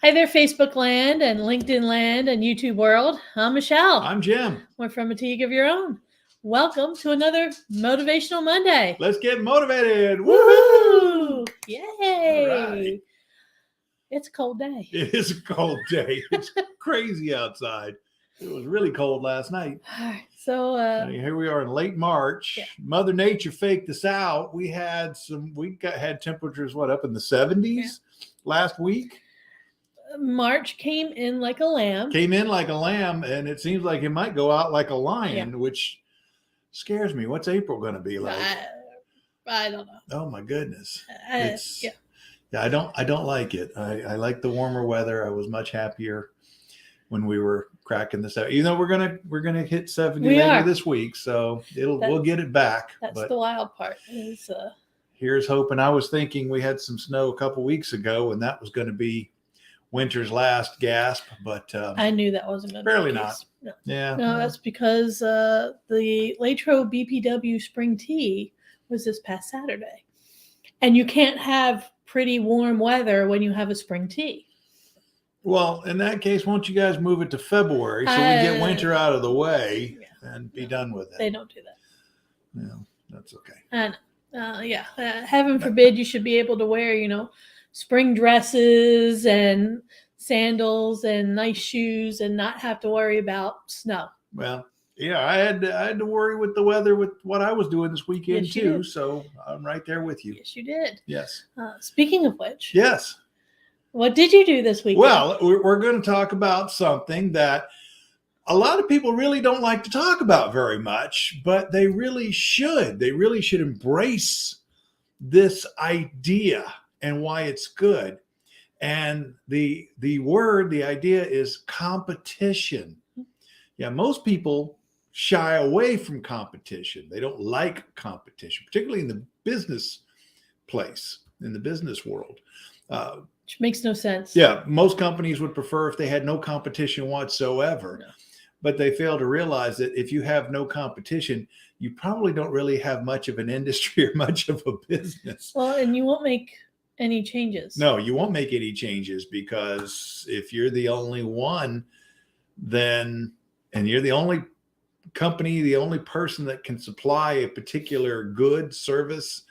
Hi there, Facebook land and LinkedIn land and YouTube world. I'm Michelle. I'm Jim. We're from A Teague of Your Own. Welcome to another Motivational Monday. Let's get motivated. Woo! Yay! All right. It's a cold day. It is a cold day. It's crazy outside. It was really cold last night. All right, so Here we are in late March. Yeah. Mother Nature faked us out. We had had temperatures up in the 70s last week. March came in like a lamb. And it seems like it might go out like a lion, which scares me. What's April going to be like? I don't know. Oh my goodness. I don't like it. I like the warmer weather. I was much happier when we were cracking this out. Even though we're gonna hit 70 later this week, so we'll get it back. That's the wild part. Is here's hoping. I was thinking we had some snow a couple weeks ago, and that was going to be winter's last gasp. But I knew that wasn't going to be apparently the not. case. No. Yeah. No, that's because the Latro BPW Spring Tea was this past Saturday, and you can't have pretty warm weather when you have a spring tea. Well, in that case, won't you guys move it to February so we get winter out of the way and be done with it? They don't do that. No, that's okay. I know. Heaven forbid you should be able to wear, spring dresses and sandals and nice shoes and not have to worry about snow. Well, yeah, I had to worry with the weather with what I was doing this weekend too. So I'm right there with you. Yes, you did. Yes. Speaking of which. Yes. What did you do this weekend? Well, we're going to talk about something that a lot of people really don't like to talk about very much, but they really should. They really should embrace this idea and why it's good. And the idea is competition. Yeah, most people shy away from competition. They don't like competition, particularly in the business place, in the business world. Which makes no sense. Yeah, most companies would prefer if they had no competition whatsoever. No. But they fail to realize that if you have no competition, you probably don't really have much of an industry or much of a business. Well, and you won't make any changes. No, you won't make any changes, because if you're the only one, and you're the only company, the only person that can supply a particular good, service,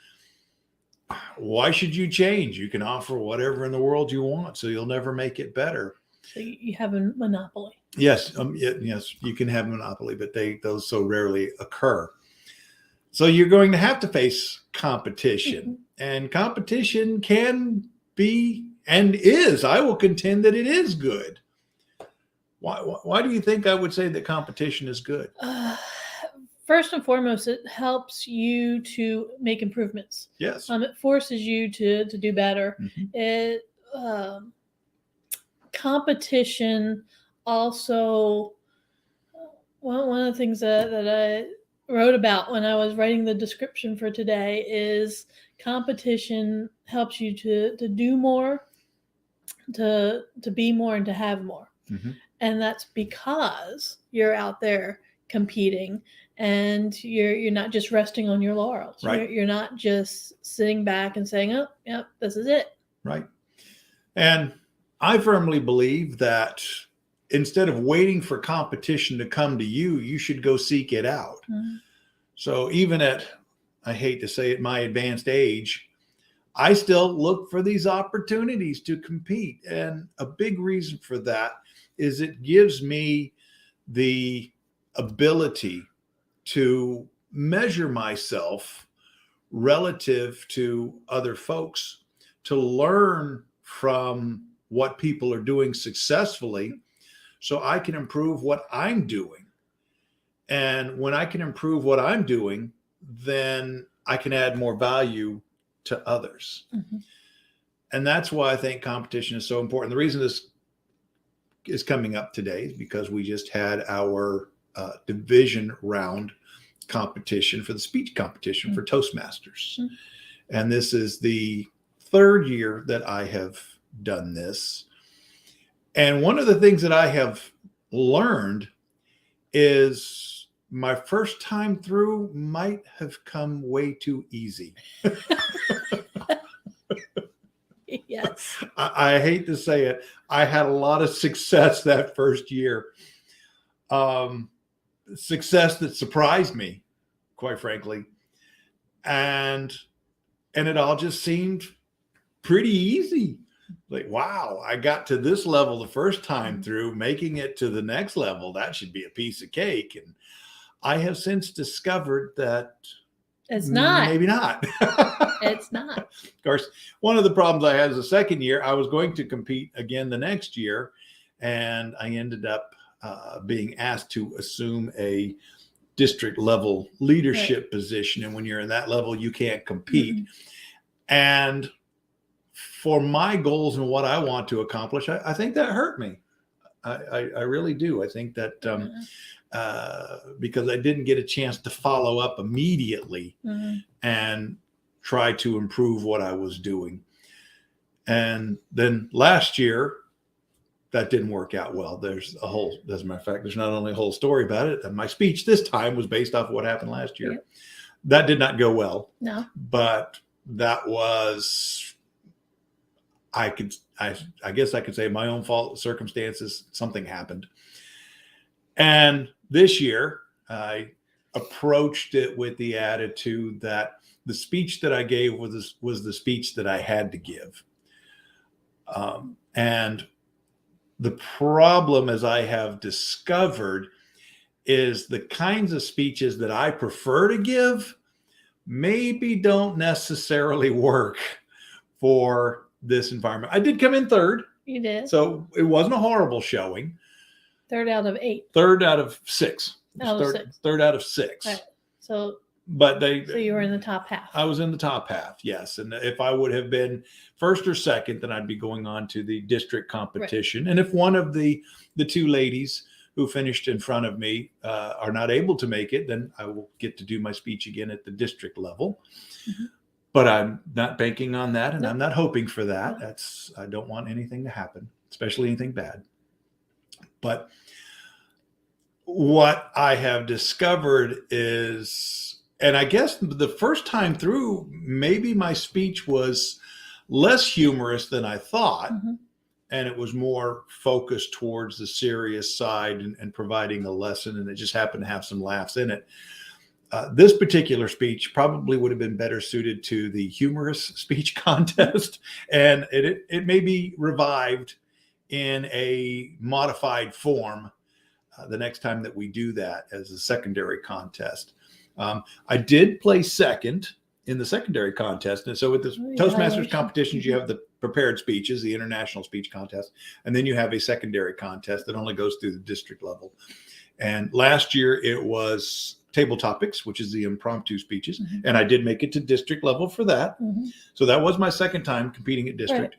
why should you change? You can offer whatever in the world you want, so you'll never make it better. So you have a monopoly. Yes, yes, you can have a monopoly, but those so rarely occur. So you're going to have to face competition, and competition can be and is. I will contend that it is good. Why do you think I would say that competition is good? First and foremost, it helps you to make improvements. Yes. It forces you to do better. Mm-hmm. Competition also, one of the things that I wrote about when I was writing the description for today is competition helps you to do more, to be more, and to have more. Mm-hmm. And that's because you're out there competing, and you're not just resting on your laurels. Right. You're not just sitting back and saying, oh, yep, this is it. Right. And I firmly believe that instead of waiting for competition to come to you, you should go seek it out. Mm-hmm. So even at, I hate to say it, my advanced age, I still look for these opportunities to compete. And a big reason for that is it gives me the ability to measure myself relative to other folks, to learn from what people are doing successfully, so I can improve what I'm doing. And when I can improve what I'm doing, then I can add more value to others. Mm-hmm. And that's why I think competition is so important. The reason this is coming up today is because we just had our division round competition for the speech competition for Toastmasters. Mm-hmm. And this is the third year that I have done this. And one of the things that I have learned is my first time through might have come way too easy. Yes. I hate to say it. I had a lot of success that first year. Success that surprised me, quite frankly. And it all just seemed pretty easy. Like, wow, I got to this level the first time through. Making it to the next level, that should be a piece of cake. And I have since discovered that It's not. maybe not. It's not. Of course, one of the problems I had is the second year, I was going to compete again the next year, and I ended up being asked to assume a district level leadership position. And when you're in that level, you can't compete. And for my goals and what I want to accomplish, I think that hurt me. I really do. I think that because I didn't get a chance to follow up immediately and try to improve what I was doing. And then last year, that didn't work out well. There's a whole, as a matter of fact, there's not only a whole story about it. My speech this time was based off of what happened last year. Yep. That did not go well. No. But that was, I guess I could say my own fault, circumstances, something happened. And this year, I approached it with the attitude that the speech that I gave was the speech that I had to give. And the problem, as I have discovered, is the kinds of speeches that I prefer to give maybe don't necessarily work for this environment. I did come in third. You did. So it wasn't a horrible showing. Third out of 8. Third out of 6. Third out of 6. Right. So you were in the top half. I was in the top half, yes. And if I would have been first or second, then I'd be going on to the district competition. Right. And if one of the two ladies who finished in front of me are not able to make it, then I will get to do my speech again at the district level. But I'm not banking on that, and I'm not hoping for that. I don't want anything to happen, especially anything bad. But what I have discovered is, and I guess the first time through, maybe my speech was less humorous than I thought. And it was more focused towards the serious side and providing a lesson. And it just happened to have some laughs in it. This particular speech probably would have been better suited to the humorous speech contest. And it may be revived in a modified form the next time that we do that as a secondary contest. I did place second in the secondary contest. And so with the Toastmasters competitions, you have the prepared speeches, the international speech contest, and then you have a secondary contest that only goes through the district level. And last year it was table topics, which is the impromptu speeches. And I did make it to district level for that. So that was my second time competing at district.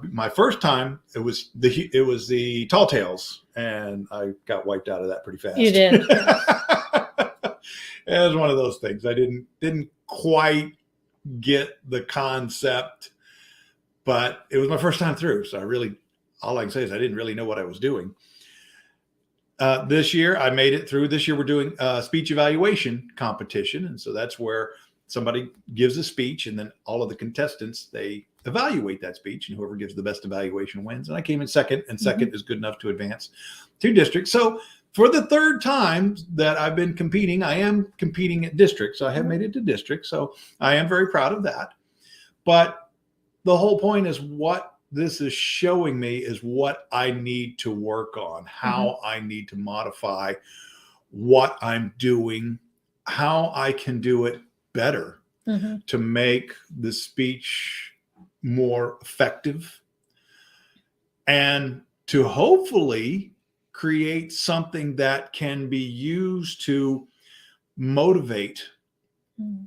My first time, it was the tall tales, and I got wiped out of that pretty fast. You did. It was one of those things. I didn't quite get the concept, but it was my first time through. So all I can say is I didn't really know what I was doing. This year I made it through. This year we're doing a speech evaluation competition. And so that's where somebody gives a speech, and then all of the contestants, they evaluate that speech, and whoever gives the best evaluation wins. And I came in second, and second is good enough to advance to district. So for the third time that I've been competing, I am competing at district. So I have made it to district. So I am very proud of that. But the whole point is, what this is showing me is what I need to work on, how I need to modify what I'm doing, how I can do it better to make the speech more effective, and to hopefully create something that can be used to motivate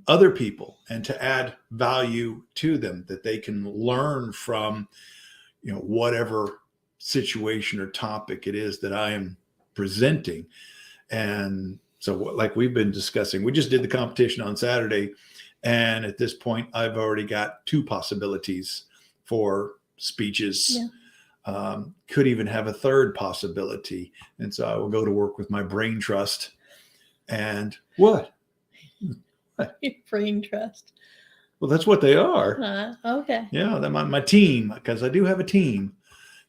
other people and to add value to them, that they can learn from, whatever situation or topic it is that I am presenting. And so, like we've been discussing, we just did the competition on Saturday, and at this point I've already got 2 possibilities for speeches. Could even have a third possibility. And so I will go to work with my brain trust. And what? Your brain trust. Well, that's what they are. Okay. Yeah, my team, because I do have a team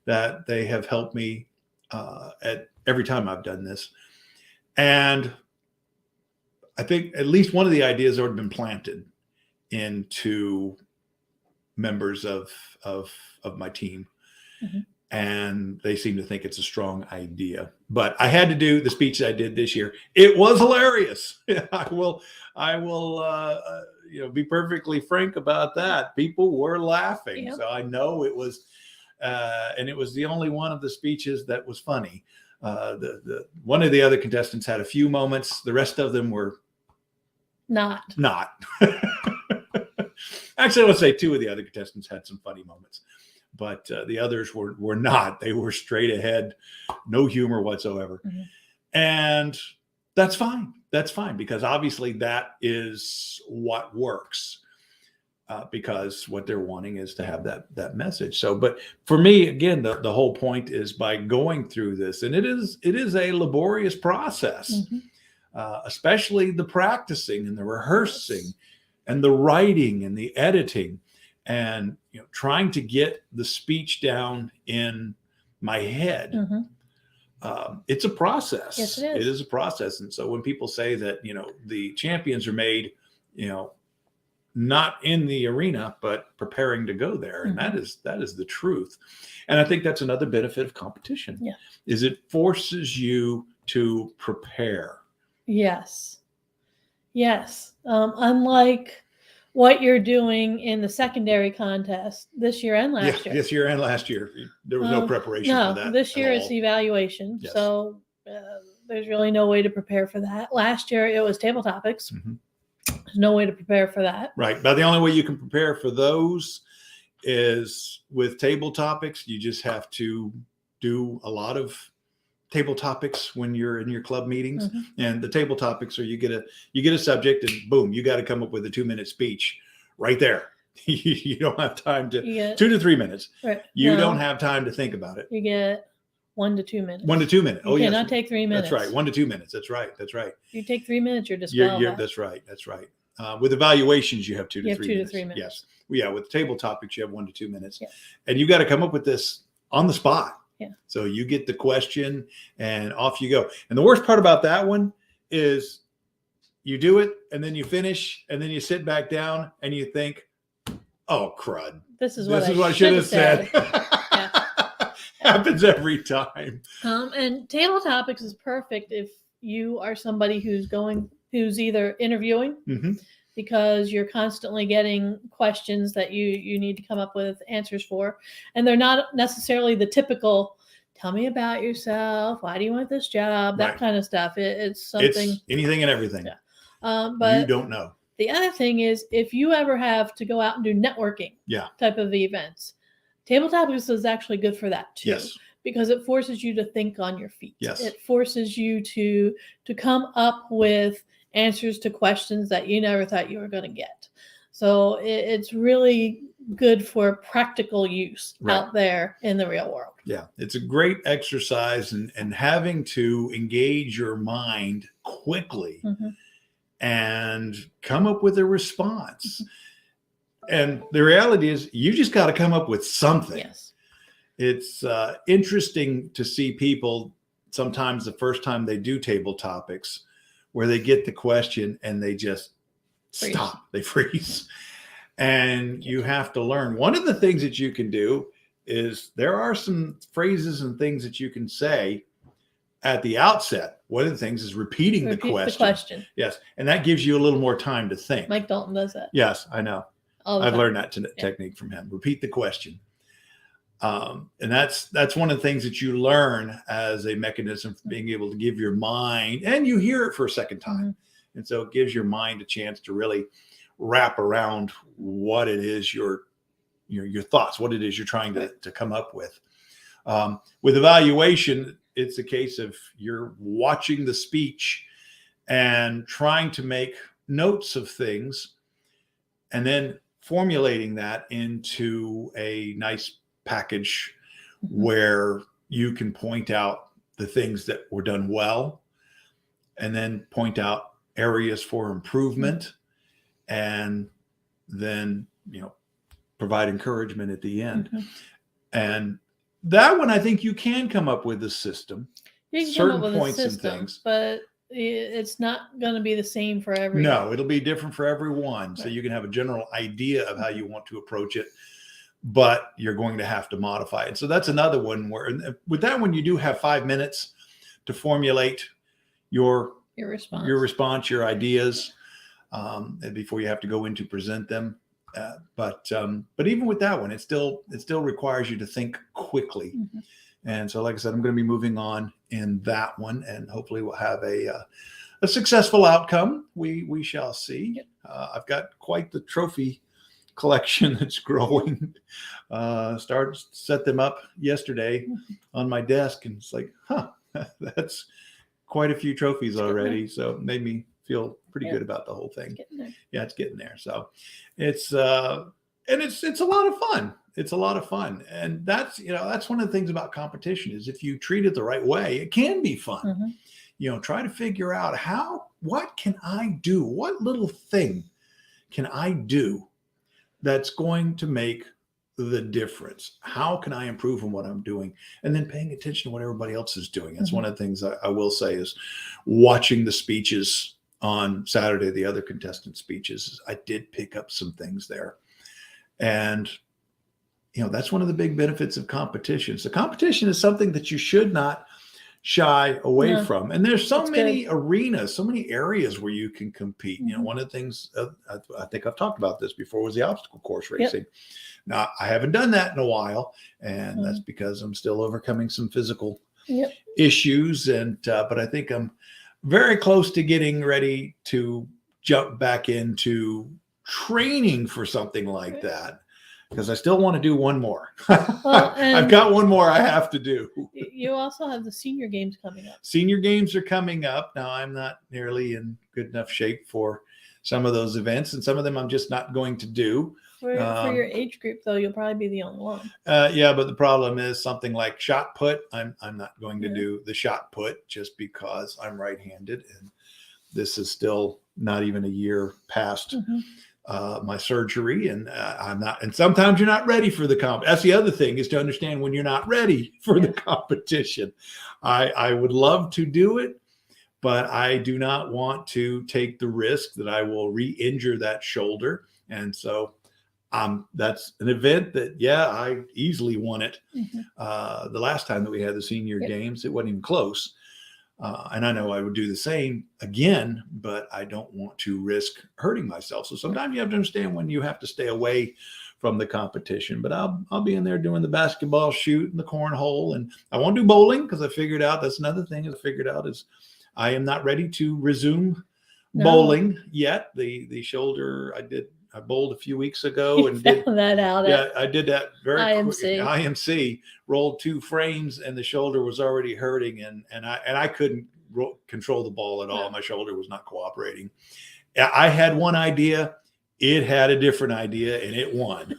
that they have helped me at every time I've done this. And I think at least one of the ideas already been planted into members of my team. Mm-hmm. And they seem to think it's a strong idea. But I had to do the speech I did this year. It was hilarious. I will be perfectly frank about that. People were laughing. Yep. So I know it was, and it was the only one of the speeches that was funny. The one of the other contestants had a few moments. The rest of them were not. Actually, I would say two of the other contestants had some funny moments, but the others were not. They were straight ahead, no humor whatsoever. Mm-hmm. And that's fine. That's fine, because obviously that is what works, because what they're wanting is to have that message. So, but for me, again, the whole point is by going through this, and it is a laborious process, Mm-hmm. Especially the practicing and the rehearsing and the writing and the editing, and trying to get the speech down in my head. Mm-hmm. It's a process. Yes, it is. It is a process. And so when people say that the champions are made not in the arena but preparing to go there, and Mm-hmm. that is the truth. And I think that's another benefit of competition. Yeah. Is it forces you to prepare. Yes. Unlike what you're doing in the secondary contest this year and last year. This year and last year, there was no preparation for that. This year it's evaluation. Yes. So there's really no way to prepare for that. Last year it was table topics. Mm-hmm. There's no way to prepare for that. Right. But the only way you can prepare for those is with table topics. You just have to do a lot of table topics when you're in your club meetings. Mm-hmm. And the table topics are you get a subject and boom, you got to come up with a 2-minute speech right there. You don't have time to 2 to 3 minutes. Right. You don't have time to think about it. You get 1 to 2 minutes. 1 to 2 minutes. You cannot take 3 minutes. That's right. 1 to 2 minutes. That's right. You take 3 minutes, you're disqualified. That's right. With evaluations, you have 2 to 3 minutes. 2 to 3 minutes. Yes. Well, yeah. With table topics, you have 1 to 2 minutes. Yeah. And you got to come up with this on the spot. Yeah. So you get the question and off you go. And the worst part about that one is you do it and then you finish and then you sit back down and you think, oh, crud. This is what I should have said. Yeah. Happens every time. And table topics is perfect if you are somebody who's either interviewing, Mm-hmm. because you're constantly getting questions that you need to come up with answers for. And they're not necessarily the typical, tell me about yourself, why do you want this job, that Right. kind of stuff. It's something. It's anything and everything. Yeah. But you don't know. the other thing is, if you ever have to go out and do networking type of events, table topics is actually good for that too. Yes. Because it forces you to think on your feet. Yes. It forces you to come up with answers to questions that you never thought you were going to get. So it's really good for practical use out there in the real world. Yeah, it's a great exercise, and having to engage your mind quickly and come up with a response. And the reality is you just got to come up with something. Yes. It's interesting to see people sometimes the first time they do table topics where they get the question and they just stop, they freeze. And you have to learn. One of the things that you can do is there are some phrases and things that you can say at the outset. One of the things is repeat the question. Yes. And that gives you a little more time to think. Mike Dalton does that. Yes, I know. I've learned that technique from him. Repeat the question. And that's one of the things that you learn as a mechanism for being able to give your mind, and you hear it for a second time. And so it gives your mind a chance to really wrap around what it is your thoughts, what it is you're trying to come up with. With evaluation, it's a case of you're watching the speech and trying to make notes of things and then formulating that into a nice package where you can point out the things that were done well and then point out areas for improvement and then, provide encouragement at the end. Mhm. And that one, I think you can come up with a system. You can certain come up with points a and system, things. but it's not going to be the same for every. No, it'll be different for everyone. So Right. you can have a general idea of how you want to approach it, but you're going to have to modify it. So that's another one where, with that one, you do have 5 minutes to formulate your response, your ideas, before you have to go in to present them. But even with that one, it still requires you to think quickly. Mhm. And so, like I said, I'm going to be moving on in that one, and hopefully we'll have a successful outcome. We shall see. Yep. I've got quite the trophy collection that's growing. Started set them up yesterday on my desk, and it's like, that's quite a few trophies already. So it made me feel pretty good about the whole thing. It's getting there. So it's and it's a lot of fun. It's a lot of fun. And that's one of the things about competition is if you treat it the right way, it can be fun. Mhm. Try to figure out what can I do? What little thing can I do that's going to make the difference? How can I improve on what I'm doing? And then paying attention to what everybody else is doing. That's one of the things I will say is watching the speeches on Saturday, the other contestant speeches, I did pick up some things there. And, that's one of the big benefits of competition. So competition is something that you should not shy away from. And there's so many arenas, so many areas where you can compete. One of the things I think I've talked about this before was the obstacle course racing. Yep. Now, I haven't done that in a while, and that's because I'm still overcoming some physical issues. And but I think I'm very close to getting ready to jump back into training for something like that, because I still want to do one more. Well, I've got one more I have to do. You also have the senior games coming up. Senior games are coming up. Now, I'm not nearly in good enough shape for some of those events, and some of them I'm just not going to do. For your age group, though, you'll probably be the only one. Yeah, but the problem is something like shot put. I'm not going to do the shot put just because I'm right-handed, and this is still not even a year past my surgery, and I'm not. And sometimes you're not ready for the comp. That's the other thing, is to understand when you're not ready for the competition. I would love to do it, but I do not want to take the risk that I will re-injure that shoulder. And so that's an event that, I easily won it. The last time that we had the senior games, it wasn't even close. And I know I would do the same again, but I don't want to risk hurting myself. So sometimes you have to understand when you have to stay away from the competition. But I'll be in there doing the basketball shoot and the cornhole, and I won't do bowling because I figured out that's another thing I figured out is I am not ready to resume bowling yet. The shoulder I bowled a few weeks ago and did that out. Yeah, I did that very IMC. quick. IMC, rolled 2 frames, and the shoulder was already hurting, and I couldn't control the ball at all. My shoulder was not cooperating. I had one idea, it had a different idea, and it won.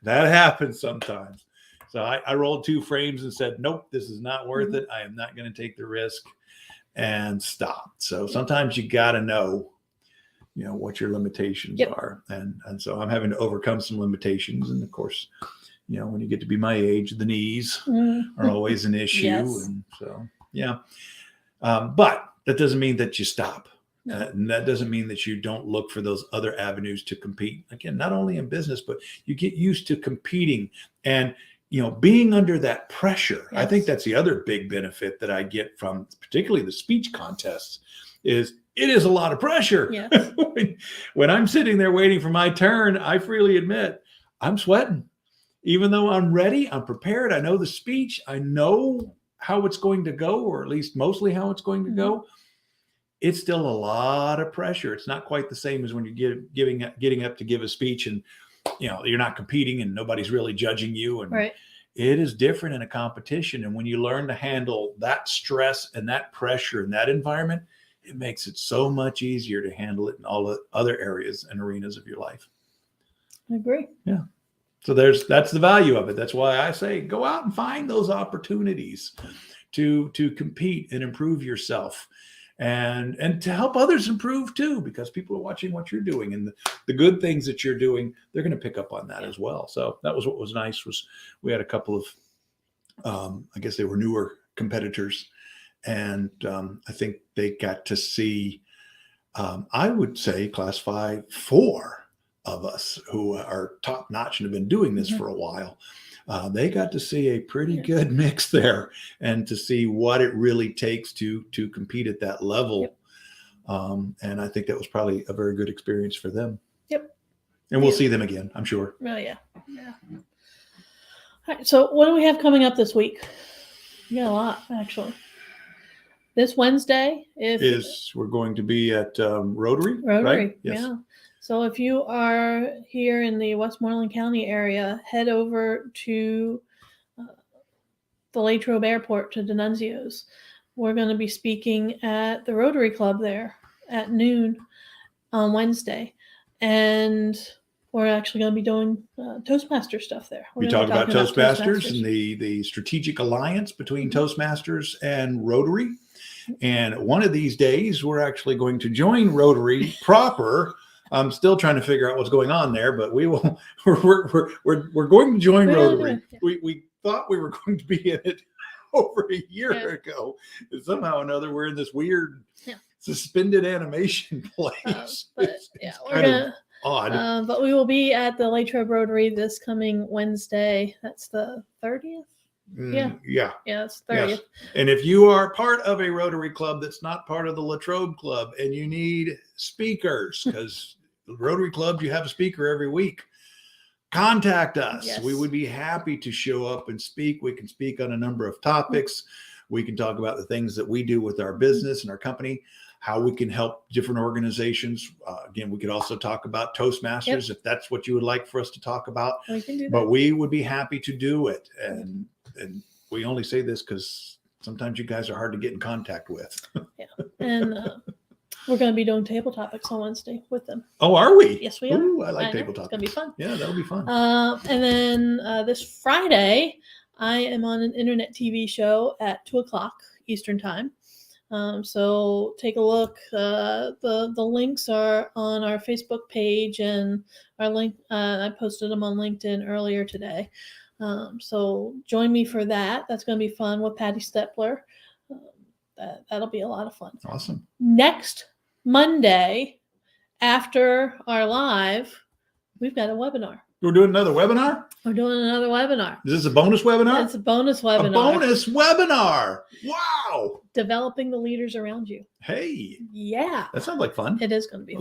That happens sometimes. So I rolled 2 frames and said, nope, this is not worth it. I am not going to take the risk, and stopped. So sometimes you got to know what your limitations are. And so I'm having to overcome some limitations. And of course, when you get to be my age, the knees are always an issue. And so, but that doesn't mean that you stop. And that doesn't mean that you don't look for those other avenues to compete. Again, not only in business, but you get used to competing and, being under that pressure. I think that's the other big benefit that I get from particularly the speech contests is it is a lot of pressure. When I'm sitting there waiting for my turn, I freely admit I'm sweating. Even though I'm ready, I'm prepared. I know the speech. I know how it's going to go, or at least mostly how it's going to go. It's still a lot of pressure. It's not quite the same as when you're getting up to give a speech and you're not competing and nobody's really judging you. And it is different in a competition. And when you learn to handle that stress and that pressure in that environment, it makes it so much easier to handle it in all the other areas and arenas of your life. I agree. Yeah. So that's the value of it. That's why I say go out and find those opportunities to compete and improve yourself. and to help others improve too, because people are watching what you're doing, and the good things that you're doing, they're going to pick up on that as well. So that was what was nice. Was we had a couple of I guess they were newer competitors, and I think they got to see, I would say, classify 4 of us who are top notch and have been doing this for a while. They got to see a pretty good mix there, and to see what it really takes to compete at that level. And I think that was probably a very good experience for them. And we'll see them again, I'm sure. Oh, yeah. All right, so what do we have coming up this week? We got a lot, actually. This Wednesday we're going to be at Rotary, right? Yes. Yeah. So if you are here in the Westmoreland County area, head over to the Latrobe Airport to D'Annunzio's. We're going to be speaking at the Rotary Club there at noon on Wednesday, and we're actually going to be doing Toastmaster stuff there. We talk about Toastmasters and the strategic alliance between Toastmasters and Rotary. And one of these days, we're actually going to join Rotary proper. I'm still trying to figure out what's going on there, but we will. We're going to join Rotary. We thought we were going to be in it over a year ago, and somehow or another we're in this weird suspended animation place. But it's we're gonna. Odd. But we will be at the Latrobe Rotary this coming Wednesday. That's the 30th. It's 30th. Yes. And if you are part of a Rotary Club that's not part of the Latrobe Club, and you need speakers, because Rotary Club, you have a speaker every week, contact us. Yes. We would be happy to show up and speak. We can speak on a number of topics. We can talk about the things that we do with our business and our company, how we can help different organizations. Again, we could also talk about Toastmasters if that's what you would like for us to talk about. We can do that. But we would be happy to do it. And we only say this because sometimes you guys are hard to get in contact with. And we're going to be doing table topics on Wednesday with them. Oh, are we? Yes, we are. Ooh, I like table topics. It's going to be fun. Yeah, that'll be fun. And then this Friday, I am on an internet TV show at 2:00 Eastern Time. So take a look. The links are on our Facebook page, and our link. I posted them on LinkedIn earlier today. So join me for that. That's going to be fun with Patty Stepler. That'll be a lot of fun. Awesome. Next Monday, after our live, we've got a webinar. We're doing another webinar? We're doing another webinar. Is this a bonus webinar? It's a bonus webinar. A bonus webinar. Wow. Developing the leaders around you. Hey. Yeah. That sounds like fun. It is going to be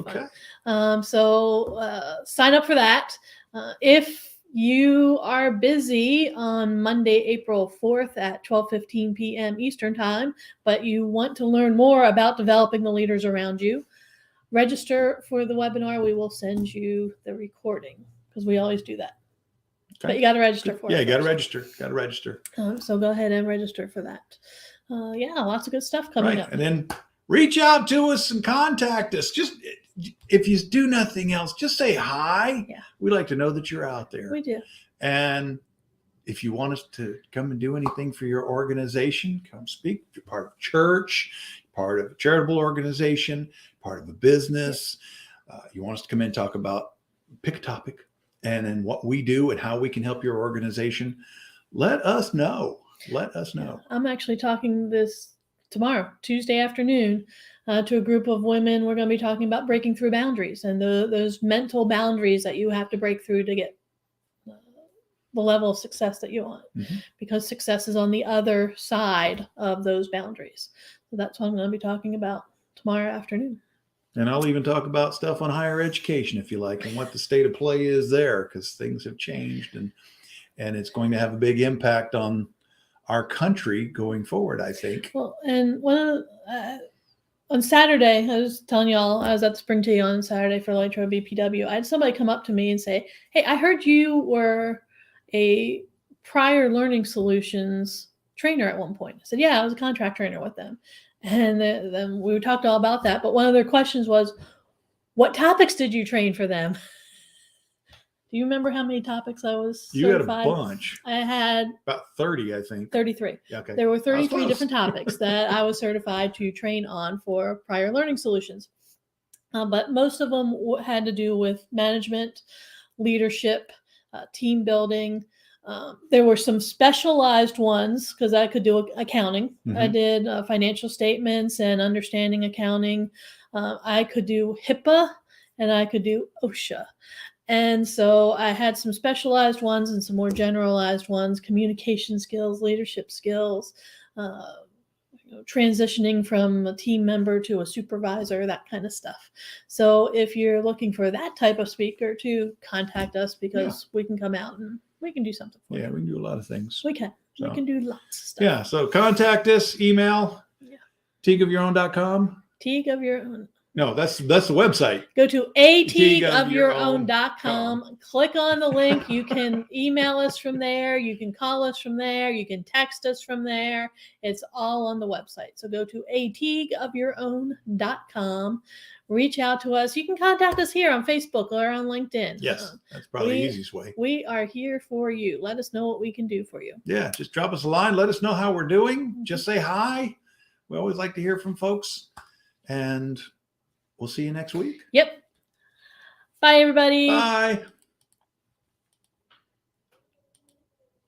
fun. So sign up for that. If you are busy on Monday, April 4th at 12:15 p.m. Eastern Time, but you want to learn more about developing the leaders around you, register for the webinar. We will send you the recording, because we always do that. Okay. But you got to register for it. Yeah, you got to register. Got to register. So go ahead and register for that. Lots of good stuff coming up. And then reach out to us and contact us. Just if you do nothing else, just say hi. Yeah. We like to know that you're out there. We do. And if you want us to come and do anything for your organization, come speak. If you're part of a church, part of a charitable organization, part of a business, you want us to come in and talk about, pick a topic, and then what we do and how we can help your organization, let us know. Let us know. I'm actually talking this tomorrow, Tuesday afternoon, to a group of women. We're going to be talking about breaking through boundaries and those mental boundaries that you have to break through to get the level of success that you want, because success is on the other side of those boundaries. So that's what I'm going to be talking about tomorrow afternoon. And I'll even talk about stuff on higher education, if you like, and what the state of play is there, because things have changed, and it's going to have a big impact on our country going forward, I think. Well, and on Saturday, I was telling y'all, I was at the Spring Tea on Saturday for Latrobe BPW. I had somebody come up to me and say, "Hey, I heard you were a prior learning solutions trainer at one point." I said, "Yeah, I was a contract trainer with them." And then we talked all about that. But one of their questions was, "What topics did you train for them?" Do you remember how many topics I was You had a certified? bunch. I had About 30, I think. 33. Yeah, okay. There were I was 33 close. different topics that I was certified to train on for prior learning solutions. But most of them had to do with management, leadership, team building. There were some specialized ones because I could do accounting. I Mhm. did financial statements and understanding accounting. I could do HIPAA and I could do OSHA. And so I had some specialized ones and some more generalized ones, communication skills, leadership skills, transitioning from a team member to a supervisor, that kind of stuff. So if you're looking for that type of speaker, to contact us because we can come out and we can do something for you. Yeah, we can do a lot of things. We can. So, we can do lots of stuff. Yeah, so contact us, email, Yeah. teagueofyourown.com. Teague of your own. No, that's the website. Go to ateagueofyourown.com. Click on the link. You can email us from there. You can call us from there. You can text us from there. It's all on the website. So go to ateagueofyourown.com. Reach out to us. You can contact us here on Facebook or on LinkedIn. Yes, that's probably the easiest way. We are here for you. Let us know what we can do for you. Yeah, just drop us a line. Let us know how we're doing. Just say hi. We always like to hear from folks. And we'll see you next week. Yep. Bye, everybody. Bye.